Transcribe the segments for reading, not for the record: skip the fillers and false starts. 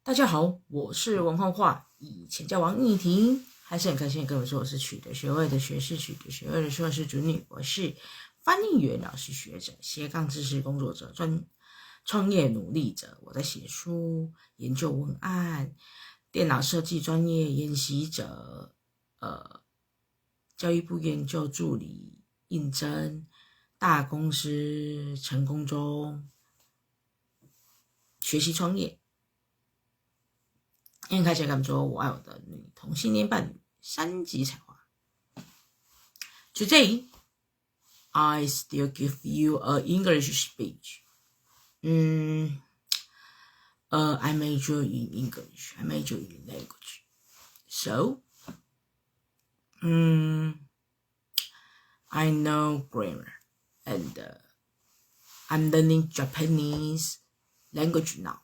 大家好，我是王画画，以前叫王艺婷，还是很开心跟我说我是取得学位的学士，取得学位的硕士准女博士，翻译员、老师、学者、斜杠知识工作者、创业努力者。我在写书、研究文案、电脑设计专业研习者，教育部研究助理应征，大公司成功中，学习创业。今天开始跟说我爱我的女同性恋伴侣3级才华。Today, I still give you an English speech. I major in English. I major in language. So, I know grammar, and I'm learning Japanese language now.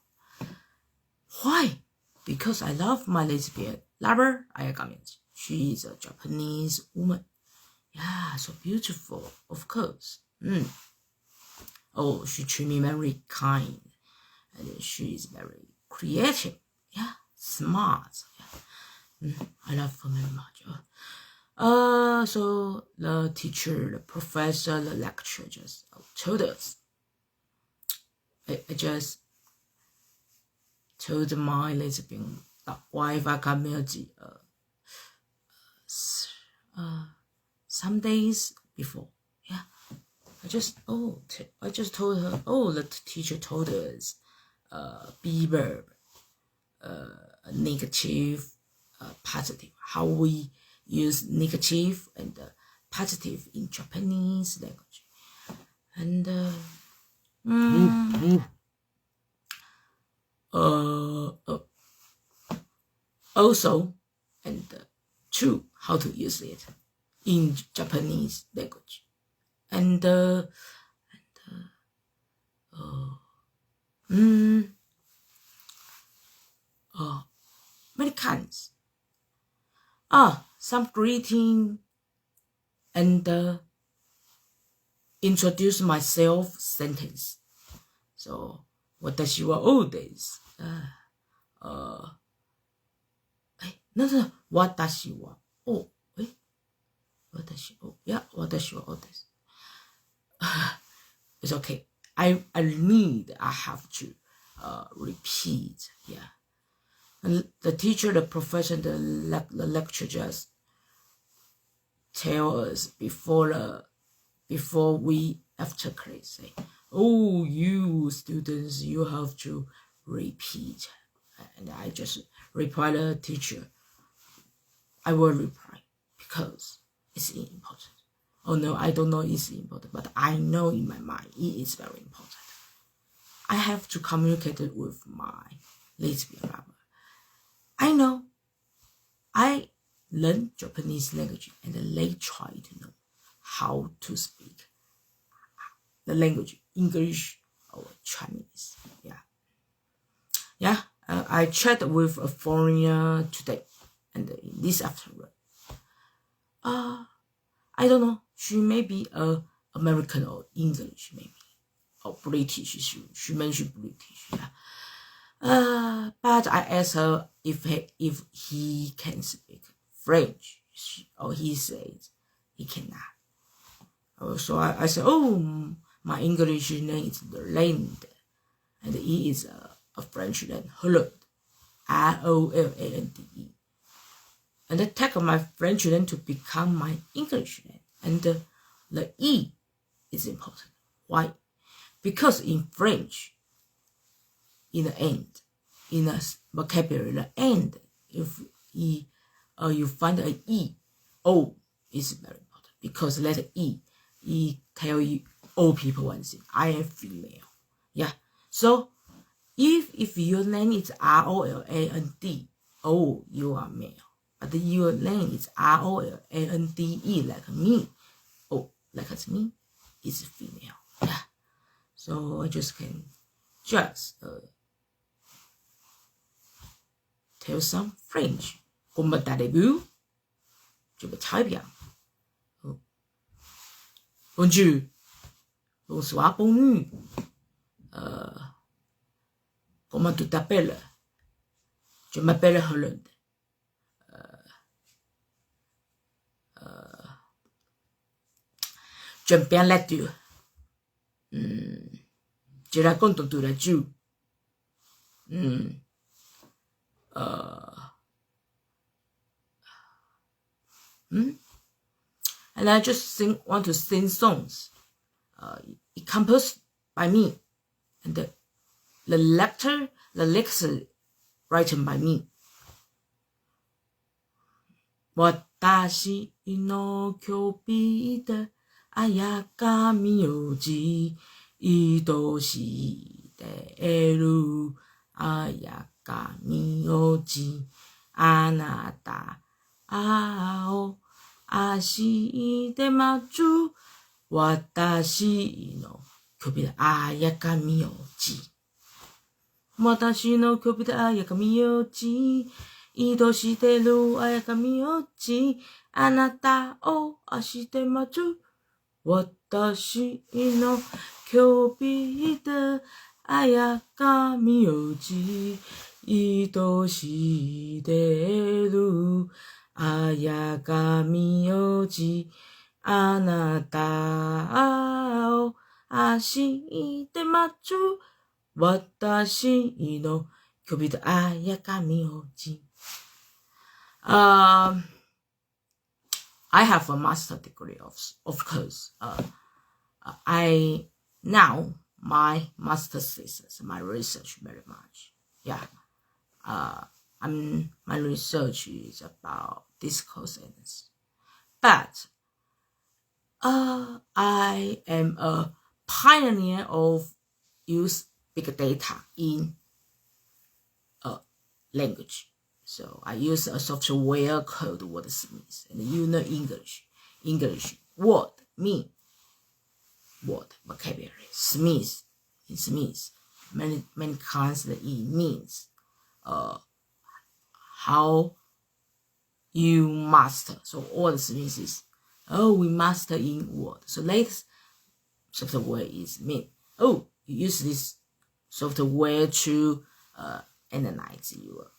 Why? Because I love my lesbian lover, Ayagami. She is a Japanese woman. Yeah, so beautiful, of course. Oh, she treats me very kind. And she is very creative. Yeah, smart. Yeah. I love her very much. So the teacher, the professor, the lecturer just told us. I just told my lesbian wife Ayagami some days before. Yeah, I just told her. Oh, the teacher told us. Be verb, negative, positive. How we use negative and positive in Japanese language, and also and true how to use it in Japanese language, and many kinds. Some greeting and introduce myself sentence. So, 私は王です。那是私は王。私は王です。It's okay. I have to repeat. Yeah. And the teacher, the professor, the lecturer just tell us before we after class say, oh, you students, you have to repeat. And I just reply the teacher. I will reply because it's important. Oh no, I don't know it's important, but I know in my mind it is very important. I have to communicate with my lesbian lover. I know. I learn Japanese language and they try to know how to speak the language, English or Chinese. Yeah. I chat with a foreigner today and in this afternoon. I don't know. She may be American or English, maybe, or British. She mentioned British. Yeah. But I asked her if he can speak French, or he says he cannot. So I said, oh, my English name is Roland, and he is a French name, Holland, Rolande. And I take my French name to become my English name, and the E is important. Why? Because in French, in the end, in a vocabulary, the end, if you find an E, O is very important because letter E tell you all people one thing. I am female. Yeah. So if your name is Roland, oh, you are male. But your name is Rolande like me. Oh, like it's me, is female. Yeah. So I just can tell some French. Comment allez-vous? Je vais très bien. Bonjour. Bonsoir, bonne nuit. Comment tu t'appelles? 就没背了后轮的，准备来丢，就来共同读了就，and I just want to sing songs, it composed by me, and the lyrics written by me. 私の今日であやかみよじ愛しいでるあやかみよじあなたを足で待つ私の首であやかみよじ私の首であやかみよじ愛してるあやかみよじあなたを足で待つ私の首であやかみよじ愛してるあやかみよじあなたを足で待つ私の首であやかみよじI have a master degree, of course. Now my master thesis, my research very much. Yeah. My research is about discourse analysis. But I am a pioneer of use big data in a language. So I use a software called wordsmith, and you know English word mean word vocabulary. Smith many kinds that it means how you master. So wordsmith is we master in word. So latest software is mean you use this software to analyze your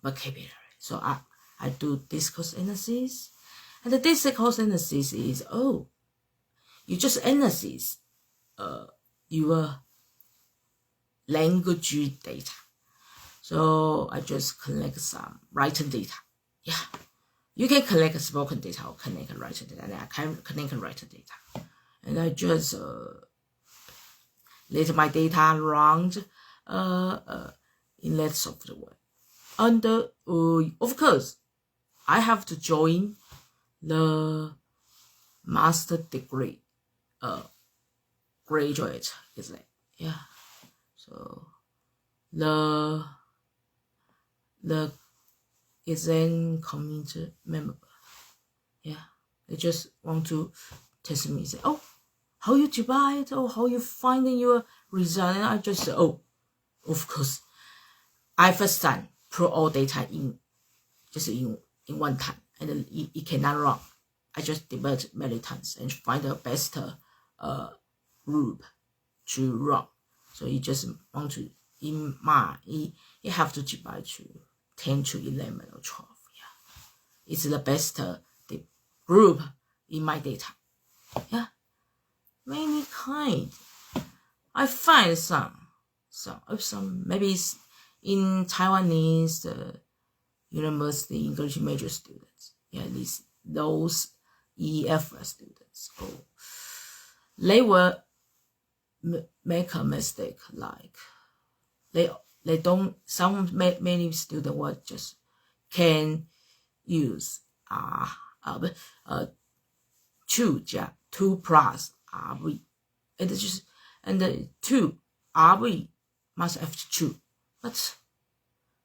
vocabulary. So I do discourse analysis, and the discourse analysis is you just analyze your language data. So I just collect some written data. Yeah, you can collect spoken data or collect written data, and I can collect written data, and I just let my data run in that software. And of course, I have to join the master degree graduate exam. Yeah. So the exam committee member. Yeah. They just want to test me, say, how you divide or how you find your result, and I just say, of course, I first time put all data in one time, and it cannot run. I just divide many times and find the best group to run. So you just want to you have to divide to 10 to 11 or 12. Yeah, it's the best the group in my data. Yeah, many kind. I find some maybe it's in Taiwanese university English major students. Yeah, those EF students. They will make a mistake, like they don't. Many students will just can use 2 plus RV, and the 2 RV must have 2, but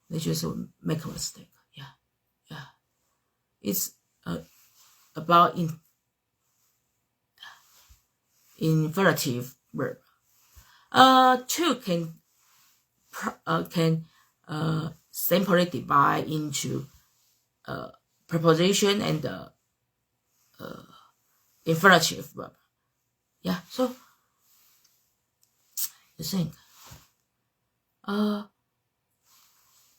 they just make a mistake. Yeah. It's about infinitive verb. 2 can simply divide into preposition and infinitive verb. Yeah, so you think.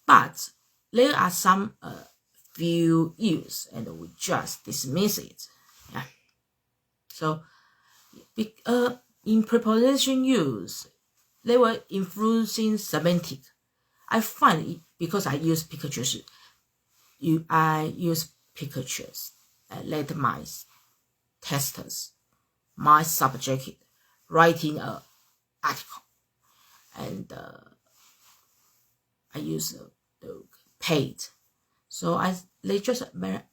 But there are some few use and we just dismiss it. Yeah. So in preposition use, they were influencing semantic. I find it because I use pictures. I use pictures. Let my testers, my subject, writing an article, and I use the paid. So they just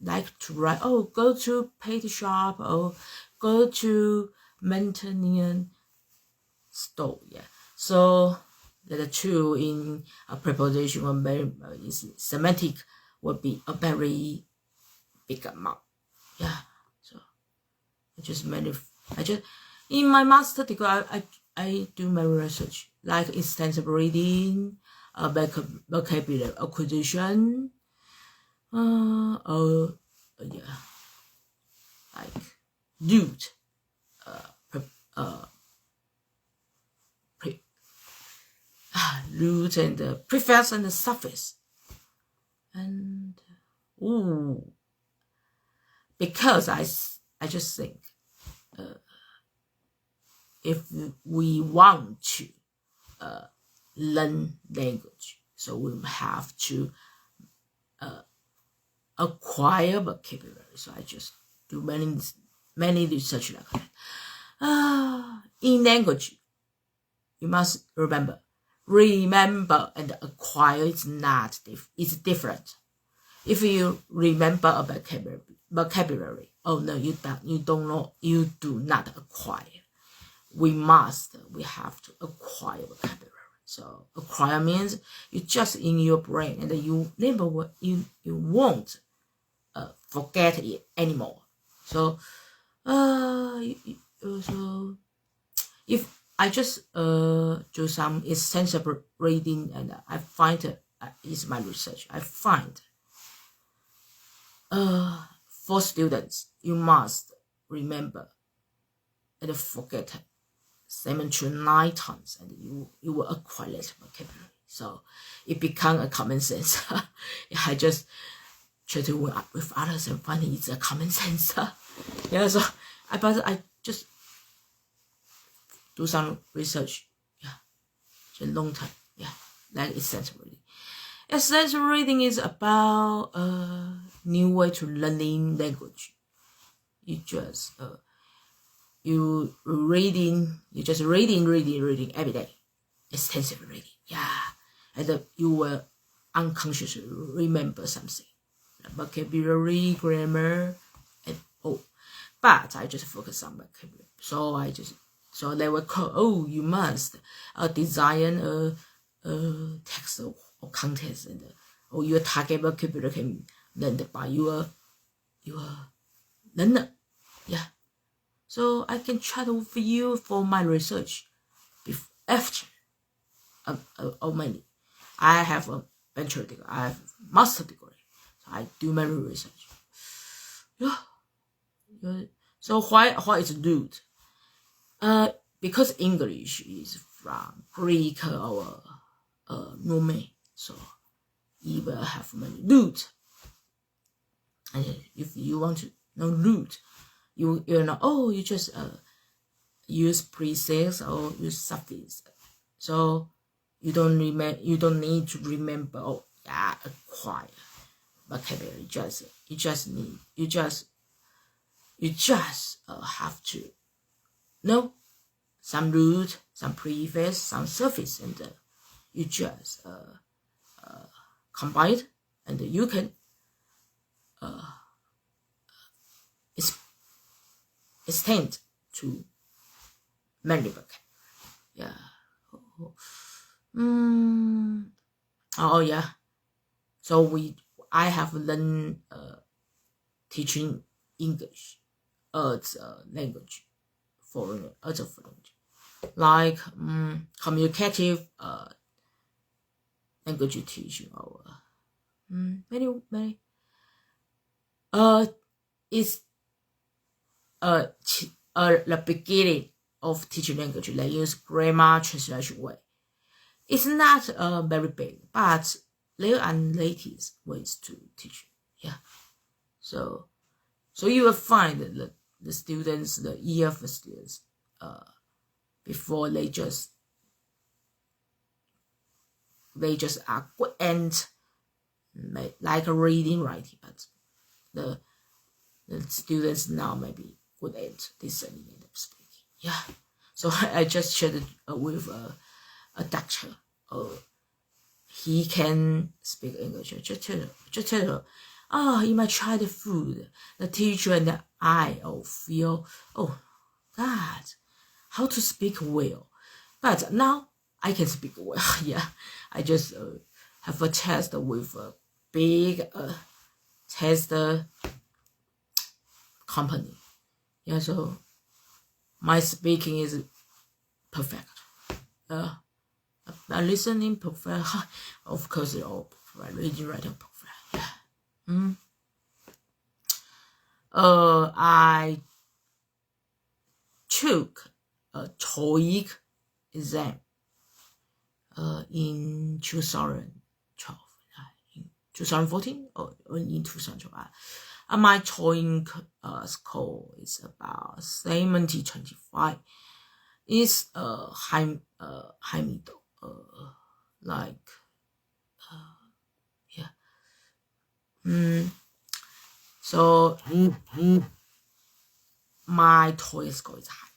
like to write, oh, go to paid shop, or go to maintenance store. Yeah. So the two in a preposition is semantic would be a very big amount. Yeah. So I just in my master degree I do my research like extensive reading, vocabulary acquisition, yeah, like root, root and prefix and suffix, and because I just think if we want to learn language, so we have to acquire vocabulary. So I just do many research like that. In language, you must remember and acquire is not it's different. If you remember a vocabulary, oh no, you don't know, you do not acquire. We have to acquire vocabulary. So acquire means you just in your brain and you never you won't forget it anymore. So so if I just do some extensive reading and I find is my research, I find for students you must remember and forget 7 to 9 times, and you will acquire that vocabulary. So it become a common sense. I just try to work with others and find it's a common sense. Yeah, so I just do some research. Yeah, it's a long time. Yeah, like extensive reading. Extensive reading is about a new way to learning language. You just you just reading every day, extensive reading. Yeah, and you will unconsciously remember something, vocabulary, grammar, and But I just focus on vocabulary. So they will call, oh, you must design a text or content, and or your target vocabulary can learned by your learner. Yeah. So I can chat with you for my research after many. I have a bachelor degree, I have a master degree, so I do my research. Yeah. So why is root? Because English is from Greek or Roman, so it will have many root. And if you want to know root, you know, oh, you just use prefix or use suffix. So you don't need to remember, oh yeah, acquire vocabulary. You just have to know some root, some prefix, some suffix, and you just combine it, and you can extend to many vocabulary. Yeah. Oh yeah. So I have learned teaching English as a language, as a foreign language, like communicative language teaching, or many. It's the beginning of teaching language. They use grammar translation way. It's not very big, but and latest ways to teach. Yeah. So you will find the students, the EF students, before they just are good and like reading, writing, but the students now maybe good at listening and speaking. Yeah. So I just chatted with a doctor. He can speak English. Just tell her, in my childhood food, the teacher and I feel, God, how to speak well. But now I can speak well. Yeah, I just have a test with a big test company. Yeah, so my speaking is perfect. Listening perfect. Of course, all perfect. Reading, writing perfect. Yeah. I took a TOEIC exam in 2012, in 2014 or in 2012. My TOEIC score is about 70-25. It's high middle, yeah. So my TOEIC score is high.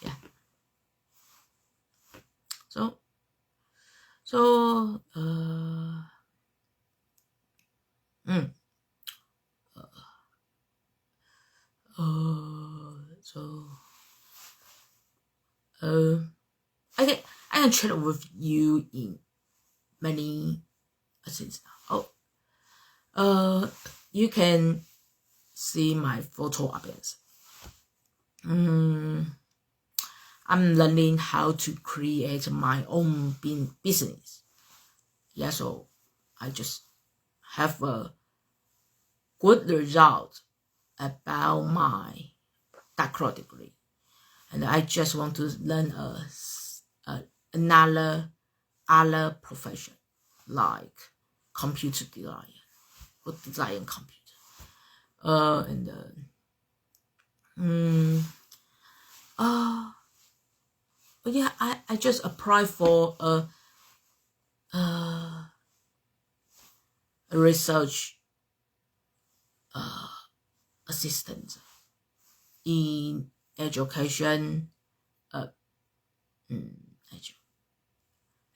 Yeah. So I can chat with you in many things now. You can see my photo appearance. I'm learning how to create my own business. Yeah, so I just have a good result about my doctoral degree, and I just want to learn another profession like computer design or design computer. Yeah, I just applied for a research assistant in education,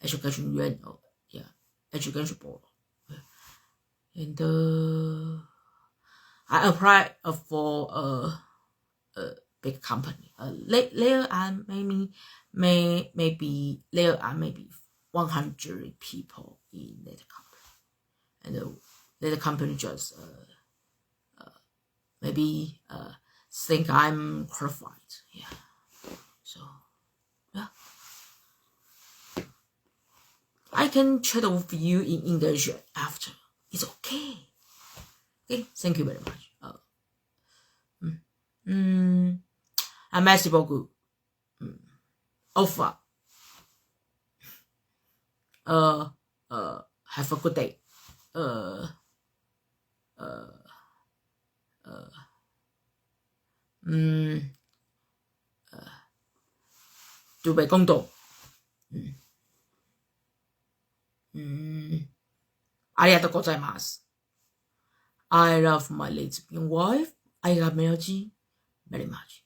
education yuan, yeah, education board, and I applied for a big company. There are maybe 100 people in that company, and that company just maybe think I'm qualified. Yeah. So yeah, I can chat with you in English after. It's okay. Okay. Thank you very much. Merci beaucoup. Offer. Have a good day. Chủ备公道。ありがとうございます。I love my lesbian wife. I love Melody very much.